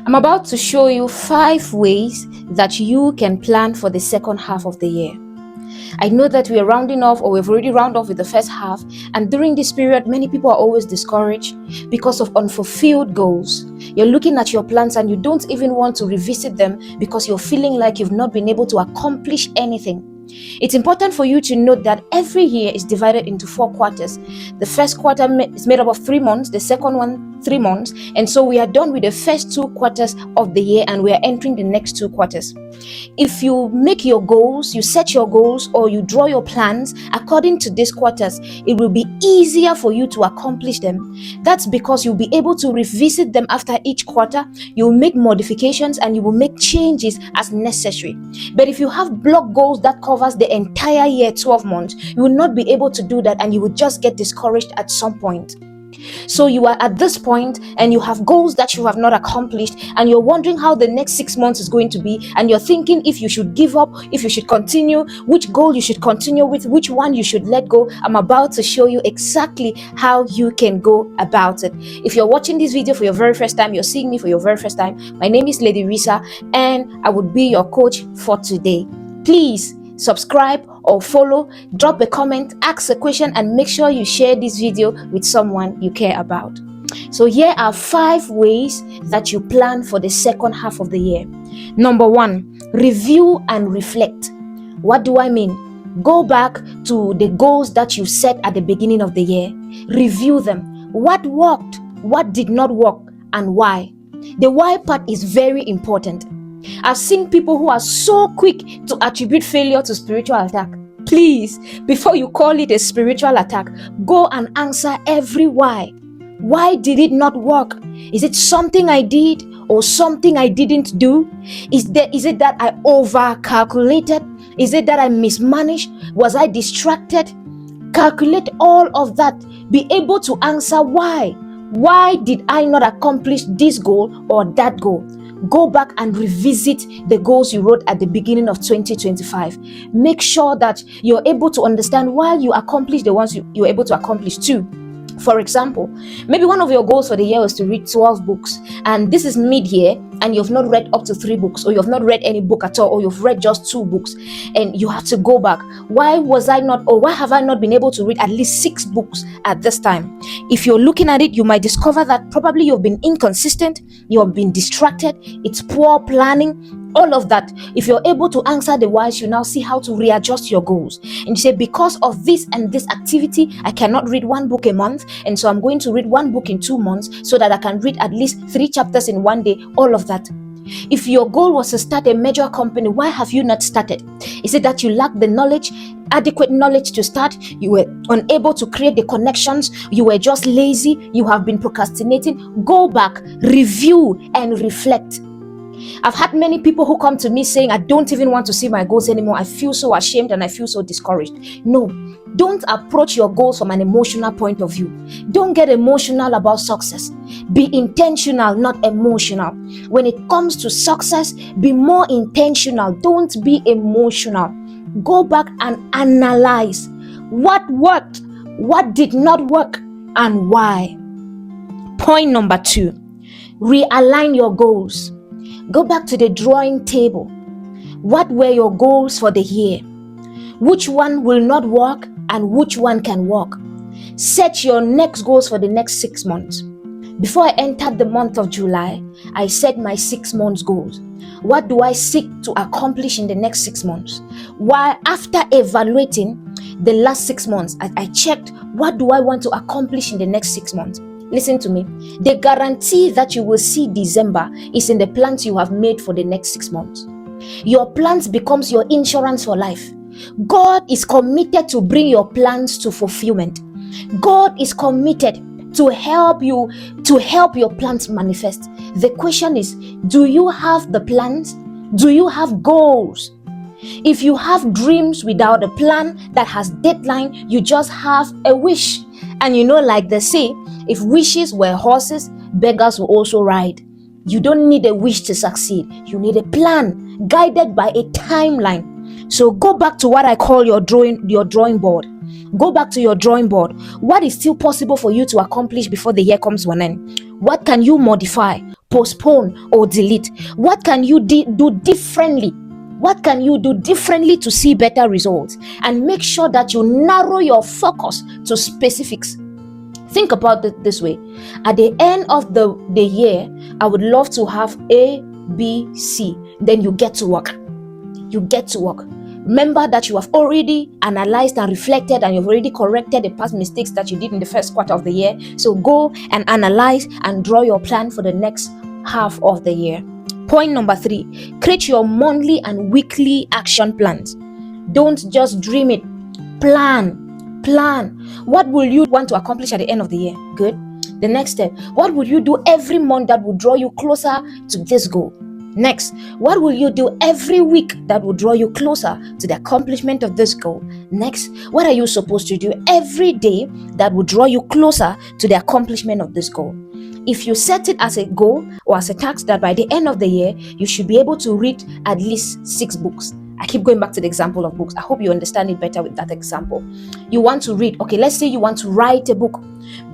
I'm about to show you 5 ways that you can plan for the second half of the year. I know that we are rounding off, or we've already rounded off with the first half, and during this period, many people are always discouraged because of unfulfilled goals. You're looking at your plans and you don't even want to revisit them because you're feeling like you've not been able to accomplish anything. It's important for you to note that every year is divided into 4 quarters. The first quarter is made up of 3 months, the second one 3 months, and so we are done with the first 2 quarters of the year and we are entering the next 2 quarters. If you make your goals, you set your goals, or you draw your plans according to these quarters, it will be easier for you to accomplish them. That's because you'll be able to revisit them after each quarter. You'll make modifications and you will make changes as necessary. But if you have block goals that covers the entire year, 12 months, you will not be able to do that and you will just get discouraged at some point. So you are at this point and you have goals that you have not accomplished and you're wondering how the next 6 months is going to be, and you're thinking if you should give up, if you should continue, which goal you should continue with, which one you should let go. I'm about to show you exactly how you can go about it. If you're watching this video for your very first time, you're seeing me for your very first time, my name is Lady Risa and I would be your coach for today. Please subscribe or follow, drop a comment, ask a question, and make sure you share this video with someone you care about. So here are 5 ways that you plan for the second half of the year. Number 1, review and reflect. What do I mean? Go back to the goals that you set at the beginning of the year. Review them. What worked? What did not work? And why? The why part is very important. I've seen people who are so quick to attribute failure to spiritual attack. Please, before you call it a spiritual attack, go and answer every why. Why did it not work? Is it something I did or something I didn't do? Is it that I over-calculated? Is it that I mismanaged? Was I distracted? Calculate all of that. Be able to answer why. Why did I not accomplish this goal or that goal? Go back and revisit the goals you wrote at the beginning of 2025. Make sure that you're able to understand why you accomplish the ones you're able to accomplish too. For example, maybe one of your goals for the year was to read 12 books, and this is mid-year and you've not read up to 3 books, or you've not read any book at all, or you've read just 2 books, and you have to go back. Why have I not been able to read at least 6 books at this time? If you're looking at it, you might discover that probably you've been inconsistent, you have been distracted, it's poor planning, all of that. If you're able to answer the whys, you now see how to readjust your goals. And you say, because of this and this activity, I cannot read 1 book a month, and so I'm going to read 1 book in 2 months so that I can read at least 3 chapters in 1 day, all of that. If your goal was to start a major company, why have you not started? Is it that you lack the knowledge, adequate knowledge to start? You were unable to create the connections? You were just lazy? You have been procrastinating? Go back, review, and reflect. I've had many people who come to me saying, I don't even want to see my goals anymore. I feel so ashamed and I feel so discouraged. No, don't approach your goals from an emotional point of view. Don't get emotional about success. Be intentional, not emotional. When it comes to success, be more intentional. Don't be emotional. Go back and analyze what worked, what did not work, and why. Point number 2, realign your goals. Go back to the drawing table. What were your goals for the year? Which one will not work and which one can work? Set your next goals for the next 6 months. Before I entered the month of July, I set my 6 months goals. What do I seek to accomplish in the next 6 months? While after evaluating the last 6 months, I checked, what do I want to accomplish in the next 6 months? Listen to me. The guarantee that you will see December is in the plans you have made for the next 6 months. Your plans becomes your insurance for life. God is committed to bring your plans to fulfillment. God is committed to help your plans manifest. The question is, do you have the plans? Do you have goals? If you have dreams without a plan that has deadline, you just have a wish. And like they say, if wishes were horses, beggars will also ride. You don't need a wish to succeed. You need a plan guided by a timeline. So go back to what I call your drawing board. Go back to your drawing board. What is still possible for you to accomplish before the year comes to an end? What can you modify? postpone, or delete? What can you do differently? What can you do differently to see better results? And make sure that you narrow your focus to specifics. Think about it this way. At the end of the year, I would love to have A, B, C. Then you get to work. You get to work. Remember that you have already analyzed and reflected, and you've already corrected the past mistakes that you did in the first quarter of the year. So go and analyze and draw your plan for the next half of the year. Point number 3, create your monthly and weekly action plans. Don't just dream it. Plan. What will you want to accomplish at the end of the year? Good. The next step, what will you do every month that will draw you closer to this goal? Next, what will you do every week that will draw you closer to the accomplishment of this goal? Next, what are you supposed to do every day that will draw you closer to the accomplishment of this goal? If you set it as a goal or as a task that by the end of the year, you should be able to read at least 6 books. I keep going back to the example of books. I hope you understand it better with that example. You want to read, okay, let's say you want to write a book.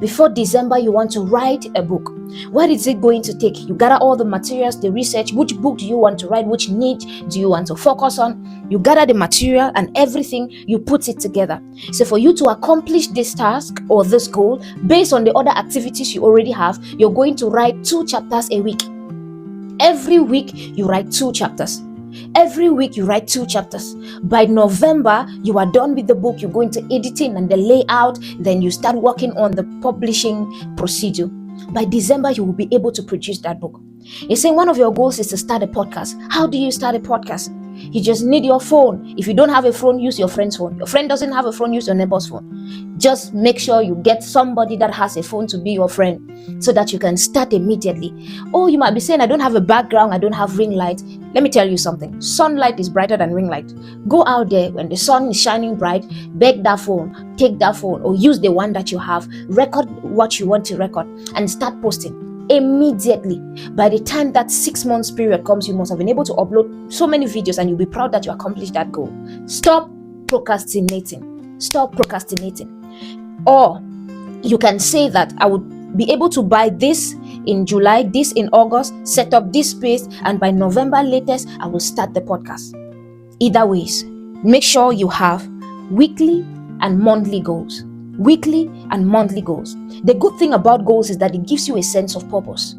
Before December, you want to write a book. What is it going to take? You gather all the materials, the research. Which book do you want to write? Which niche do you want to focus on? You gather the material and everything, you put it together. So for you to accomplish this task or this goal, based on the other activities you already have, you're going to write 2 chapters a week. Every week, you write 2 chapters. Every week you write 2 chapters. By November, you are done with the book. You go into editing and the layout. Then you start working on the publishing procedure. By December, you will be able to produce that book. You're saying one of your goals is to start a podcast. How do you start a podcast? You just need your phone. If you don't have a phone, use your friend's phone. Your friend doesn't have a phone, use your neighbor's phone. Just make sure you get somebody that has a phone to be your friend so that you can start immediately. Oh, you might be saying, I don't have a background, I don't have ring light. Let me tell you something. Sunlight is brighter than ring light. Go out there when the sun is shining bright, beg that phone, take that phone, or use the one that you have, record what you want to record, and start posting immediately. By the time that 6 months period comes, you must have been able to upload so many videos and you'll be proud that you accomplished that goal. Stop procrastinating. Or you can say that I would be able to buy this in July, this in August, set up this space, and by November latest, I will start the podcast. Either ways, make sure you have weekly and monthly goals. The good thing about goals is that it gives you a sense of purpose.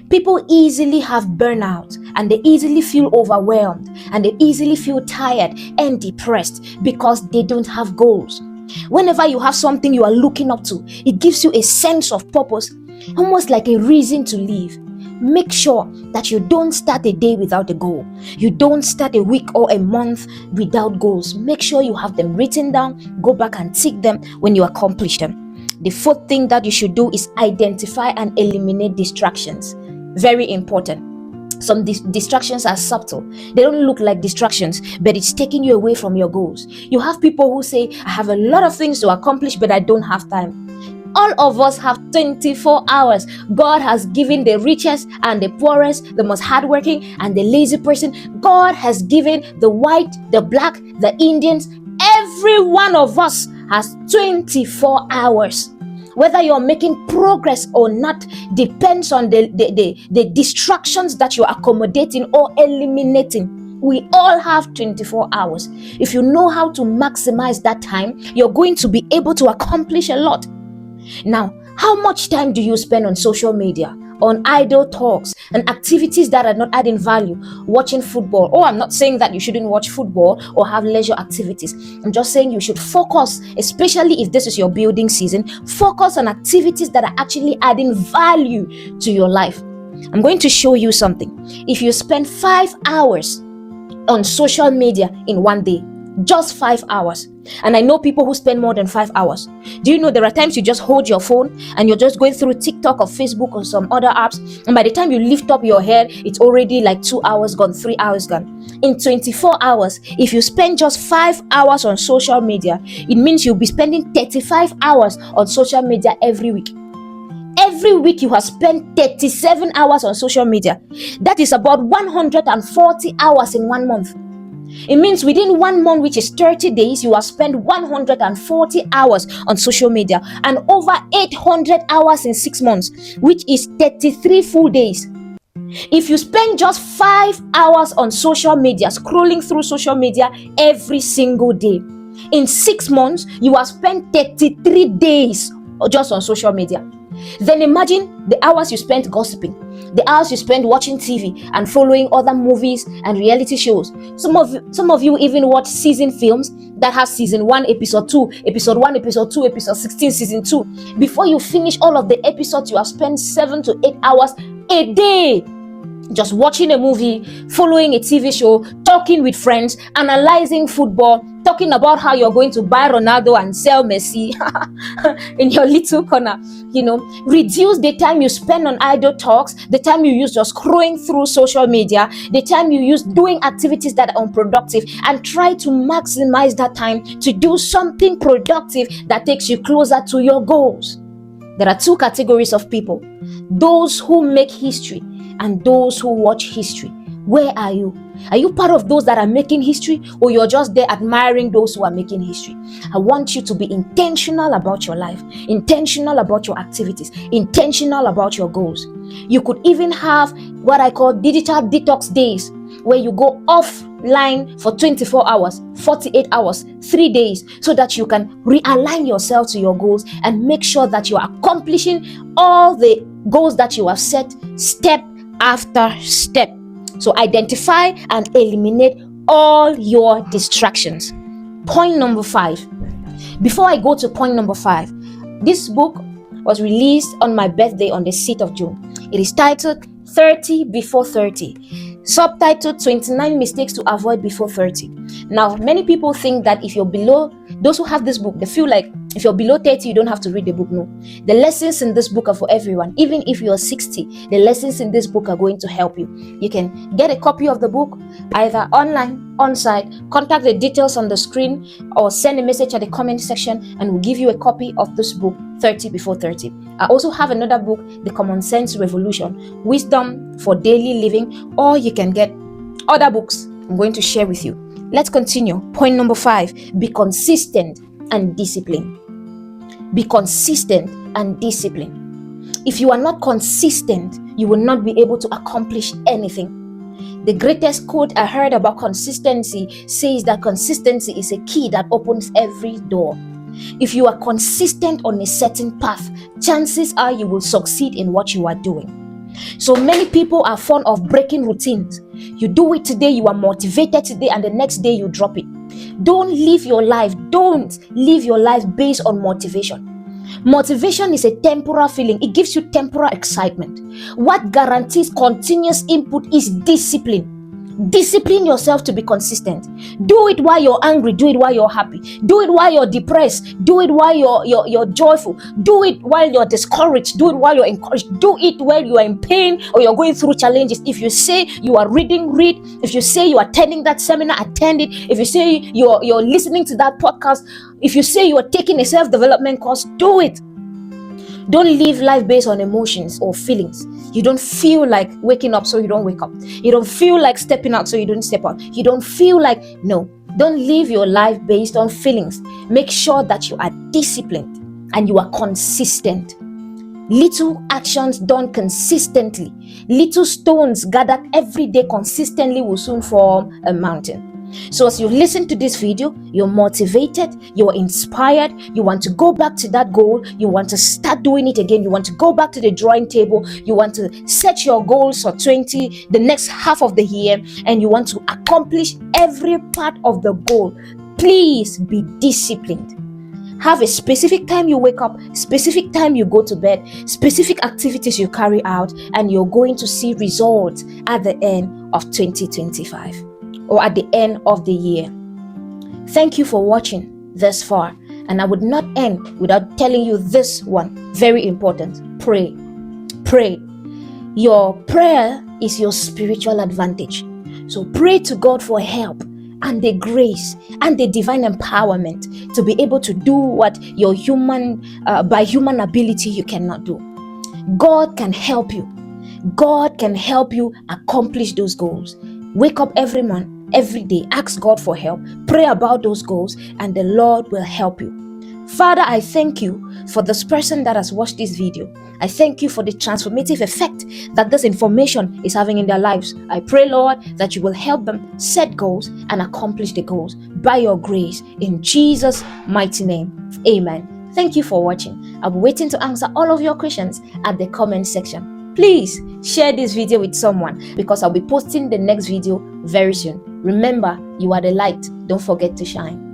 People easily have burnout and they easily feel overwhelmed and they easily feel tired and depressed because they don't have goals. Whenever you have something you are looking up to, it gives you a sense of purpose, almost like a reason to live. Make sure that you don't start a day without a goal. You don't start a week or a month without goals. Make sure you have them written down. Go back and tick them when you accomplish them. The 4th thing that you should do is identify and eliminate distractions. Very important. Some distractions are subtle. They don't look like distractions, but it's taking you away from your goals. You have people who say, I have a lot of things to accomplish, but I don't have time. All of us have 24 hours. God has given the richest and the poorest, the most hardworking and the lazy person. God has given the white, the black, the Indians. Every one of us has 24 hours. Whether you're making progress or not depends on the distractions that you're accommodating or eliminating. We all have 24 hours. If you know how to maximize that time, you're going to be able to accomplish a lot. Now, how much time do you spend on social media, on idle talks and activities that are not adding value? Watching football. Oh, I'm not saying that you shouldn't watch football or have leisure activities. I'm just saying you should focus, especially if this is your building season, focus on activities that are actually adding value to your life. I'm going to show you something. If you spend 5 hours on social media in one day, just 5 hours. And I know people who spend more than 5 hours. Do you know there are times you just hold your phone and you're just going through TikTok or Facebook or some other apps, and by the time you lift up your head, it's already like 2 hours gone, 3 hours gone. In 24 hours, if you spend just 5 hours on social media, it means you'll be spending 35 hours on social media every week. Every week you have spent 37 hours on social media. That is about 140 hours in 1 month. It means within 1 month, which is 30 days, you have spent 140 hours on social media, and over 800 hours in 6 months, which is 33 full days. If you spend just 5 hours on social media, scrolling through social media every single day, in 6 months, you have spent 33 days just on social media. Then imagine the hours you spent gossiping, the hours you spent watching TV and following other movies and reality shows. Some of you even watch season films that have season 1, episode 2, episode 1, episode 2, episode 16, season 2. Before you finish all of the episodes, you have spent 7 to 8 hours a day just watching a movie, following a TV show, talking with friends, analyzing football, talking about how you're going to buy Ronaldo and sell Messi in your little corner. Reduce the time you spend on idle talks, the time you use just scrolling through social media, the time you use doing activities that are unproductive, and try to maximize that time to do something productive that takes you closer to your goals. There are 2 categories of people: those who make history and those who watch history. Where are you? Are you part of those that are making history, or you're just there admiring those who are making history? I want you to be intentional about your life, intentional about your activities, intentional about your goals. You could even have what I call digital detox days, where you go offline for 24 hours, 48 hours, 3 days, so that you can realign yourself to your goals and make sure that you are accomplishing all the goals that you have set, step after step. So identify and eliminate all your distractions. Point number 5. Before I go to point number 5, this book was released on my birthday on the 6th of June. It is titled 30 Before 30, subtitled 29 Mistakes to Avoid Before 30. Now, many people think that if you're below, those who have this book, they feel like if you're below 30, you don't have to read the book. No. The lessons in this book are for everyone. Even if you're 60, the lessons in this book are going to help you. You can get a copy of the book either online, on-site, contact the details on the screen, or send a message at the comment section and we'll give you a copy of this book, 30 Before 30. I also have another book, The Common Sense Revolution, Wisdom for Daily Living, or you can get other books I'm going to share with you. Let's continue. Point number 5, be consistent and disciplined. Be consistent and disciplined. If you are not consistent, you will not be able to accomplish anything. The greatest quote I heard about consistency says that consistency is a key that opens every door. If you are consistent on a certain path, chances are you will succeed in what you are doing. So many people are fond of breaking routines. You do it today, you are motivated today, and the next day you drop it. Don't live your life based on motivation. Motivation is a temporal feeling. It gives you temporal excitement. What guarantees continuous input is discipline. Discipline yourself to be consistent. Do it while you're angry. Do it while you're happy. Do it while you're depressed. Do it while you're joyful. Do it while you're discouraged. Do it while you're encouraged. Do it while you are in pain or you're going through challenges. If you say you are reading, read. If you say you are attending that seminar, attend it. If you say you're listening to that podcast, if you say you are taking a self-development course, do it. Don't live life based on emotions or feelings. You don't feel like waking up, so you don't wake up. You don't feel like stepping out, so you don't step out. You don't feel like, no. Don't live your life based on feelings. Make sure that you are disciplined and you are consistent. Little actions done consistently, little stones gathered every day consistently will soon form a mountain. So as you listen to this video, you're motivated, you're inspired, you want to go back to that goal, you want to start doing it again, you want to go back to the drawing table, you want to set your goals for the next half of the year, and you want to accomplish every part of the goal. Please be disciplined. Have a specific time you wake up, specific time you go to bed, specific activities you carry out, and you're going to see results at the end of 2025. Or at the end of the year. Thank you for watching this far, and I would not end without telling you this one, very important. Pray. Your prayer is your spiritual advantage. So pray to God for help and the grace and the divine empowerment to be able to do what your by human ability you cannot do. God can help you. God can help you accomplish those goals. Wake up every day, ask God for help, pray about those goals, and the Lord will help you. Father, I thank you for this person that has watched this video. I thank you for the transformative effect that this information is having in their lives. I pray, Lord, that you will help them set goals and accomplish the goals by your grace. In Jesus' mighty name, amen. Thank you for watching. I'll be waiting to answer all of your questions at the comment section. Please share this video with someone because I'll be posting the next video very soon. Remember, you are the light. Don't forget to shine.